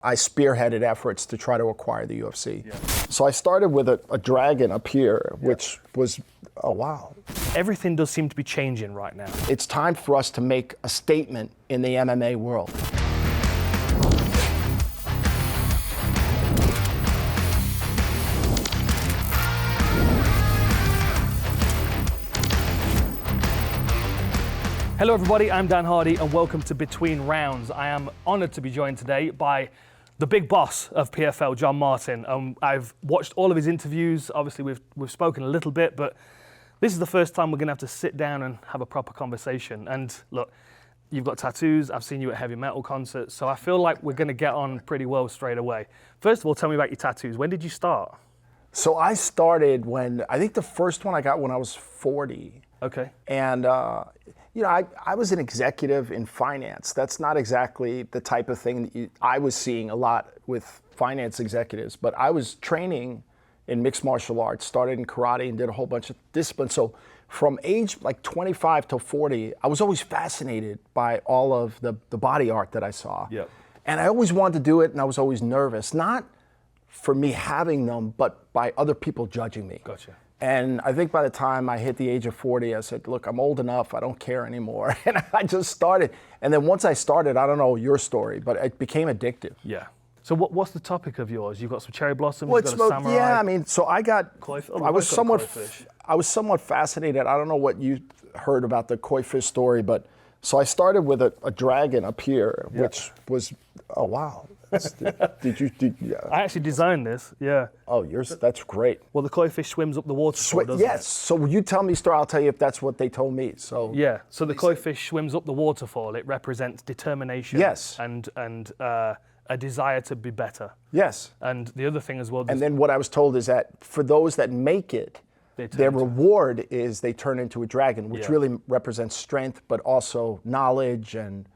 I spearheaded efforts to try to acquire the UFC. Yeah. So I started with a dragon up here, which was, oh wow. Everything does seem to be changing right now. It's time for us to make a statement in the MMA world. Hello everybody, I'm Dan Hardy and welcome to Between Rounds. I am honoured to be joined today by the big boss of PFL, John Martin. I've watched all of his interviews. Obviously we've spoken a little bit, but this is the first time we're going to have to sit down and have a proper conversation. And look, you've got tattoos, I've seen you at heavy metal concerts, so I feel like we're going to get on pretty well straight away. First of all, tell me about your tattoos. When did you start? So I started when, I think the first one I got when I was 40. Okay. And you know, I was an executive in finance. That's not exactly the type of thing that I was seeing a lot with finance executives, but I was training in mixed martial arts, started in karate and did a whole bunch of disciplines. So from age like 25 to 40, I was always fascinated by all of the body art that I saw. Yep. And I always wanted to do it, and I was always nervous, not for me having them, but by other people judging me. Gotcha. And I think by the time I hit the age of 40, I said, look, I'm old enough, I don't care anymore. And I just started. And then once I started, I don't know your story, but it became addictive. Yeah. So what's the topic of yours? You've got some cherry blossoms, Well, you've got a samurai. yeah, I mean, so I got, Koi, I was somewhat fascinated. I don't know what you heard about the koi fish story, but so I started with a dragon up here, which was, oh wow. Yeah. I actually designed this, yeah. Oh, that's great. Well, the koi fish swims up the waterfall, doesn't yes. it? So you tell me, story, I'll tell you if that's what they told me. So yeah. So the koi fish swims up the waterfall. It represents determination. Yes. And a desire to be better. Yes. And the other thing as well. And then what I was told is that for those that make it, their reward is they turn into a dragon, which really represents strength, but also knowledge and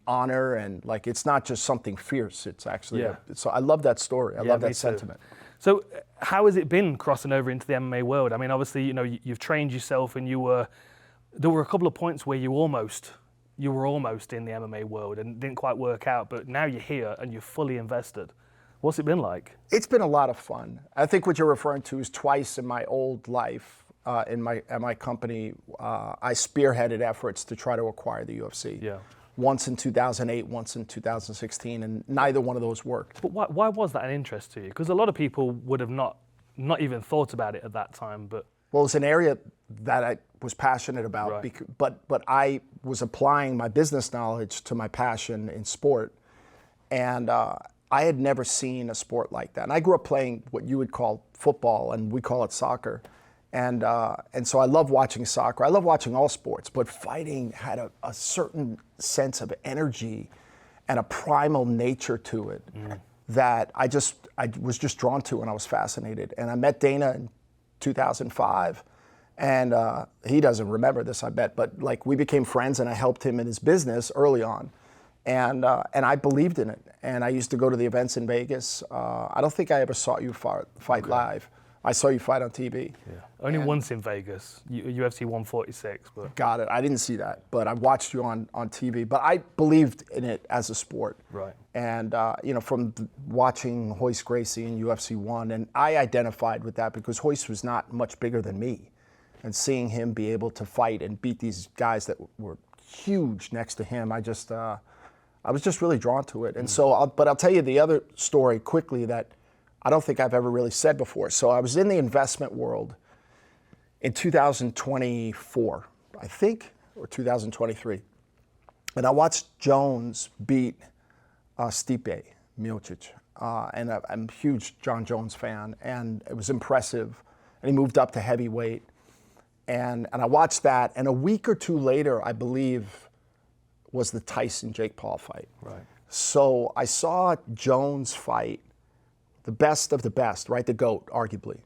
honor, and like it's not just something fierce. It's actually so I love that story. I love that sentiment. So how has it been crossing over into the MMA world? I mean, obviously, you know, you've trained yourself, and there were a couple of points where you were almost in the MMA world and didn't quite work out, but now you're here and you're fully invested. What's it been like? It's been a lot of fun. I think what you're referring to is twice in my old life. At my company, I spearheaded efforts to try to acquire the UFC. Yeah. Once in 2008, once in 2016, and neither one of those worked. But why was that an interest to you? Because a lot of people would have not even thought about it at that time. But well, it's an area that I was passionate about. Right. But I was applying my business knowledge to my passion in sport, and I had never seen a sport like that. And I grew up playing what you would call football, and we call it soccer. And so I love watching soccer. I love watching all sports, but fighting had a certain sense of energy and a primal nature to it that I was just drawn to, and I was fascinated. And I met Dana in 2005, and he doesn't remember this, I bet, but like we became friends, and I helped him in his business early on. And I believed in it. And I used to go to the events in Vegas. I don't think I ever saw you fight live. I saw you fight on TV. Yeah. Only once in Vegas, UFC 146. But. Got it. I didn't see that, but I watched you on TV. But I believed in it as a sport. Right. And you know, from watching Royce Gracie in UFC 1, and I identified with that because Royce was not much bigger than me. And seeing him be able to fight and beat these guys that were huge next to him, I was just really drawn to it. And so, but I'll tell you the other story quickly that I don't think I've ever really said before. So I was in the investment world in 2024, I think, or 2023. And I watched Jones beat Stipe Miocic. And I'm a huge John Jones fan, and it was impressive. And he moved up to heavyweight. And I watched that, and a week or two later, I believe, was the Tyson-Jake Paul fight. Right. So I saw Jones fight the best of the best, right? The GOAT, arguably.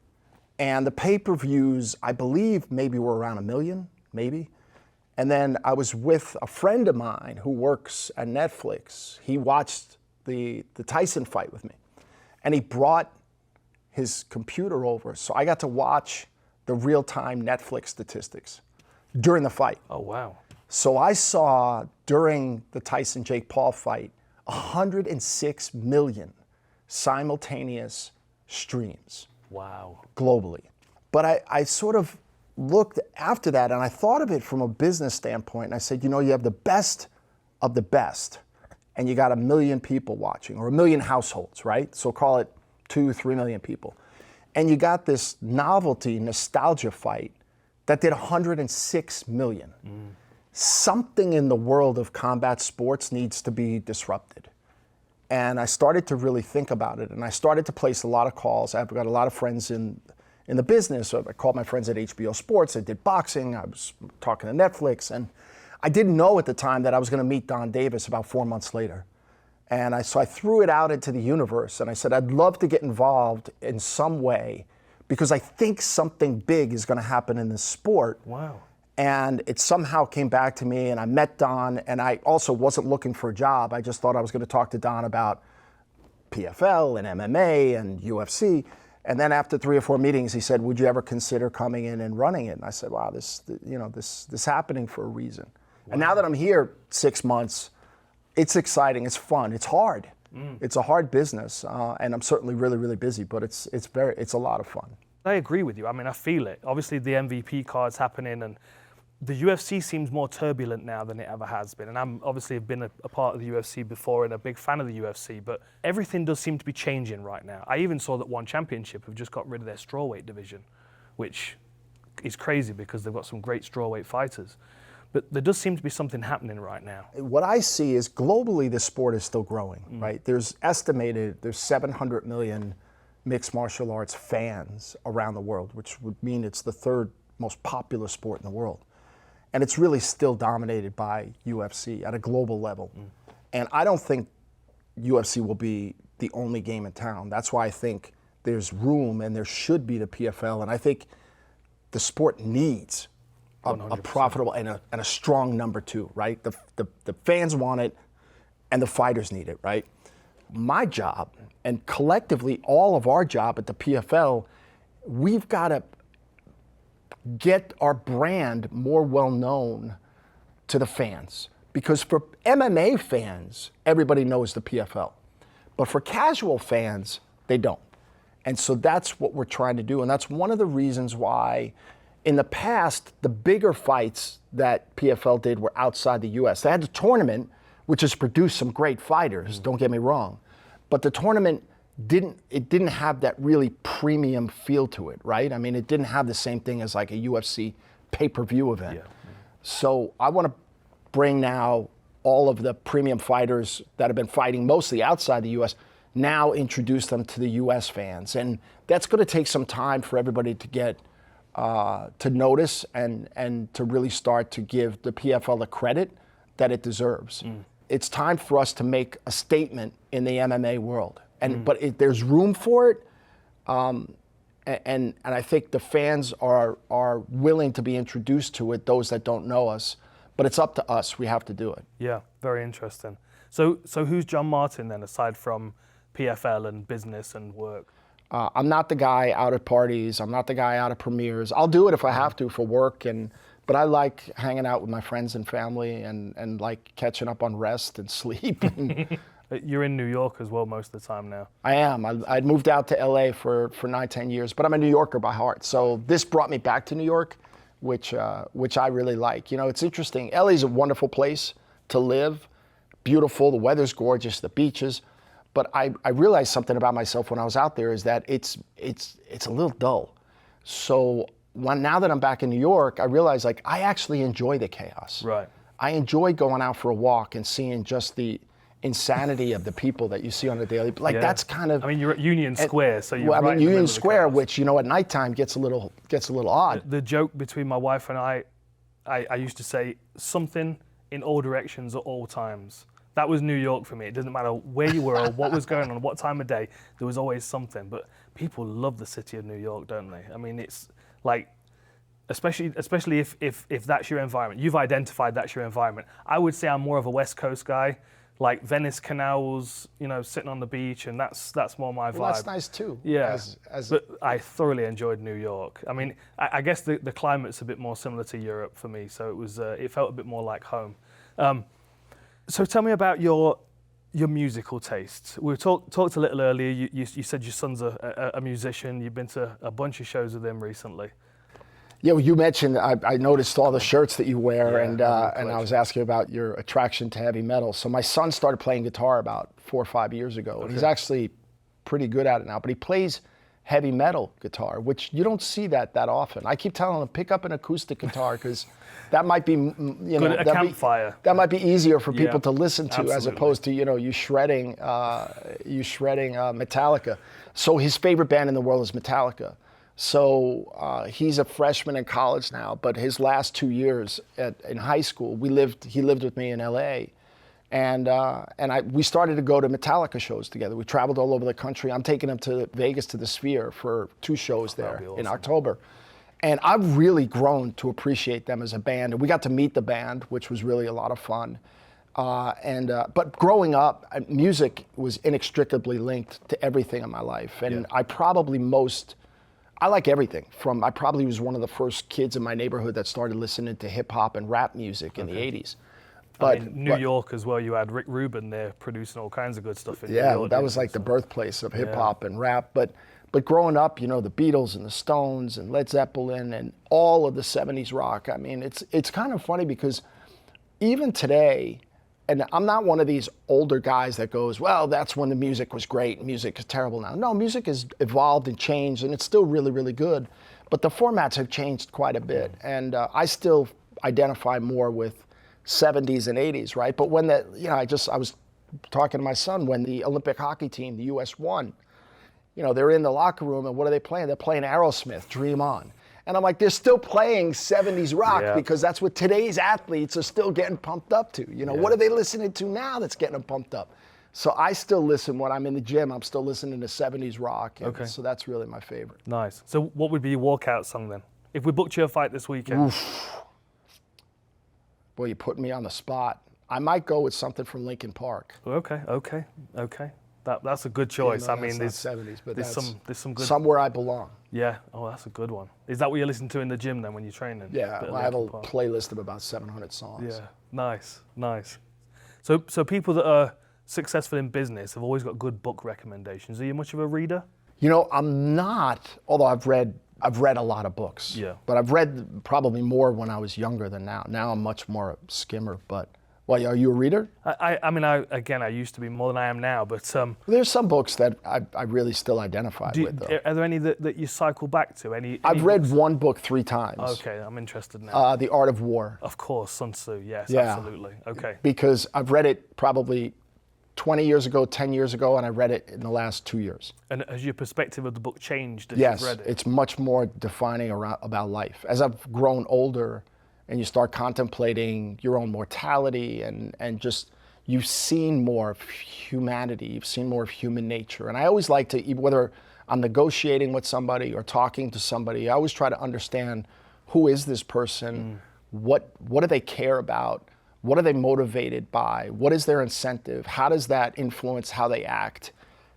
And the pay-per-views, I believe, maybe were around 1 million, maybe. And then I was with a friend of mine who works at Netflix. He watched the Tyson fight with me. And he brought his computer over. So I got to watch the real-time Netflix statistics during the fight. Oh, wow. So I saw during the Tyson-Jake Paul fight 106 million simultaneous streams Wow. globally. But I sort of looked after that and I thought of it from a business standpoint. And I said, you have the best of the best and you got 1 million people watching or 1 million households, right? So call it 2-3 million people. And you got this novelty, nostalgia fight that did 106 million. Something in the world of combat sports needs to be disrupted. And I started to really think about it. And I started to place a lot of calls. I've got a lot of friends in the business. So I called my friends at HBO Sports. I did boxing. I was talking to Netflix. And I didn't know at the time that I was going to meet Don Davis about 4 months later. And so I threw it out into the universe. And I said, I'd love to get involved in some way because I think something big is going to happen in this sport. Wow. And it somehow came back to me, and I met Don, and I also wasn't looking for a job. I just thought I was going to talk to Don about PFL and MMA and UFC. And then after 3 or 4 meetings, he said, would you ever consider coming in and running it? And I said, wow, this happening for a reason. Wow. And now that I'm here 6 months, it's exciting, it's fun, it's hard. It's a hard business, and I'm certainly really, really busy, but it's a lot of fun. I agree with you. I mean, I feel it. Obviously, the MVP card's happening, and the UFC seems more turbulent now than it ever has been. And I'm obviously have been a part of the UFC before and a big fan of the UFC, but everything does seem to be changing right now. I even saw that One Championship have just got rid of their strawweight division, which is crazy because they've got some great strawweight fighters. But there does seem to be something happening right now. What I see is globally, the sport is still growing, right? There's 700 million mixed martial arts fans around the world, which would mean it's the 3rd most popular sport in the world. And it's really still dominated by UFC at a global level. And I don't think UFC will be the only game in town. That's why I think there's room and there should be the PFL. And I think the sport needs a profitable and a strong number 2, right? The fans want it and the fighters need it, right? My job, and collectively all of our job at the PFL, we've got to get our brand more well known to the fans. Because for MMA fans, everybody knows the PFL. But for casual fans, they don't. And so that's what we're trying to do. And that's one of the reasons why in the past, the bigger fights that PFL did were outside the US. They had the tournament, which has produced some great fighters, don't get me wrong. But the tournament didn't have that really premium feel to it, right? I mean, it didn't have the same thing as like a UFC pay-per-view event. Yeah. So I want to bring now all of the premium fighters that have been fighting mostly outside the US, now introduce them to the US fans. And that's going to take some time for everybody to get to notice and to really start to give the PFL the credit that it deserves. It's time for us to make a statement in the MMA world. But there's room for it, and I think the fans are willing to be introduced to it, those that don't know us. But it's up to us. We have to do it. Yeah, very interesting. So who's John Martin then, aside from PFL and business and work? I'm not the guy out at parties. I'm not the guy out at premieres. I'll do it if I have to for work, but I like hanging out with my friends and family and like catching up on rest and sleep. You're in New York as well most of the time now. I am. I'd moved out to LA for 9-10 years, but I'm a New Yorker by heart. So this brought me back to New York, which I really like. It's interesting. LA's a wonderful place to live, beautiful. The weather's gorgeous, the beaches. But I realized something about myself when I was out there is that it's a little dull. So now that I'm back in New York, I realize like I actually enjoy the chaos. Right. I enjoy going out for a walk and seeing just the insanity of the people that you see on a daily. Like that's kind of. I mean, you're at Union Square, so you're. Well, right I mean, Union Square, which at nighttime gets a little odd. The joke between my wife and I used to say something in all directions at all times. That was New York for me. It doesn't matter where you were or what was going on, what time of day, there was always something. But people love the city of New York, don't they? I mean, it's like, especially if that's your environment. You've identified that's your environment. I would say I'm more of a West Coast guy, like Venice canals, sitting on the beach, and that's more my vibe. Well, that's nice too. Yeah, but I thoroughly enjoyed New York. I mean, I guess the climate's a bit more similar to Europe for me, so it felt a bit more like home. So tell me about your your musical tastes. We talked a little earlier. You said your son's a musician. You've been to a bunch of shows with him recently. Yeah, well, you mentioned, I noticed all the shirts that you wear, Yeah, and I was asking about your attraction to heavy metal. So my son started playing guitar about 4 or 5 years ago, and he's actually pretty good at it now, but he plays heavy metal guitar, which you don't see that often. I keep telling him, pick up an acoustic guitar, because that might be, Good at a campfire. that might be easier for people Yeah, to listen to, as absolutely. opposed to, you shredding Metallica. So his favorite band in the world is Metallica. So he's a freshman in college now, but his last 2 years in high school, he lived with me in LA. And we started to go to Metallica shows together. We traveled all over the country. I'm taking him to Vegas to the Sphere for 2 shows there That'd be in awesome. October. And I've really grown to appreciate them as a band. And we got to meet the band, which was really a lot of fun. But growing up, music was inextricably linked to everything in my life. And I like everything. I probably was one of the first kids in my neighborhood that started listening to hip hop and rap music in the 80s. But New York as well, you had Rick Rubin there producing all kinds of good stuff in New yeah, York. that was like the birthplace of hip hop and rap. But growing up, the Beatles and the Stones and Led Zeppelin and all of the 70s rock. I mean, it's kind of funny because even today, and I'm not one of these older guys that goes, well, that's when the music was great and music is terrible now. No, music has evolved and changed, and it's still really, really good. But the formats have changed quite a bit. And I still identify more with 70s and 80s, right? But when I was talking to my son, when the Olympic hockey team, the US won, they're in the locker room, and what are they playing? They're playing Aerosmith, Dream On. And I'm like, they're still playing 70s rock because that's what today's athletes are still getting pumped up to. What are they listening to now that's getting them pumped up? So I still listen when I'm in the gym. I'm still listening to 70s rock. And so that's really my favorite. Nice. So what would be your walkout song then? If we booked you a fight this weekend? Oof. Boy, you put me on the spot. I might go with something from Linkin Park. Okay. That's a good choice. No, I mean, that's not 70s, but there's some good. Somewhere I Belong. Yeah. Oh, that's a good one. Is that what you listen to in the gym then when you're training? Yeah, Bit of I have a Linkin Park. playlist of about 700 songs. Yeah. Nice. So people that are successful in business have always got good book recommendations. Are you much of a reader? I'm not, although I've read a lot of books. Yeah. But I've read probably more when I was younger than now. Now I'm much more a skimmer. But, well, are you a reader? I used to be more than I am now, but There's some books that I really still identify with, though. are there any that you cycle back to? I've read one book 3 times. Okay, I'm interested now. The Art of War. Of course, Sun Tzu. Yes, Yeah. absolutely. Okay. Because I've read it probably 20 years ago, 10 years ago, and I read it in the last 2 years. And has your perspective of the book changed as Yes, you've read it? it's much more defining about life. As I've grown older and you start contemplating your own mortality and just you've seen more of humanity, you've seen more of human nature. And I always like to, whether I'm negotiating with somebody or talking to somebody, I always try to understand who is this person, what do they care about, what are they motivated by, what is their incentive, how does that influence how they act.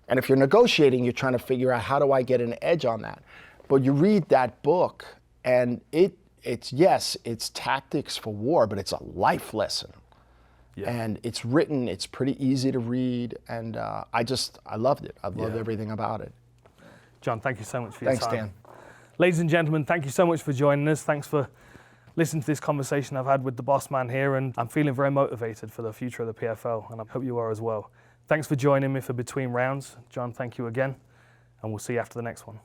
And if you're negotiating, you're trying to figure out how do I get an edge on that. But you read that book and it's tactics for war, but it's a life lesson. Yeah. And it's written, it's pretty easy to read, and I loved it. I loved everything about it. John, thank you so much for your time. Thanks, Dan. Ladies and gentlemen, thank you so much for joining us. Thanks for listening to this conversation I've had with the boss man here, and I'm feeling very motivated for the future of the PFL, and I hope you are as well. Thanks for joining me for Between Rounds. John, thank you again, and we'll see you after the next one.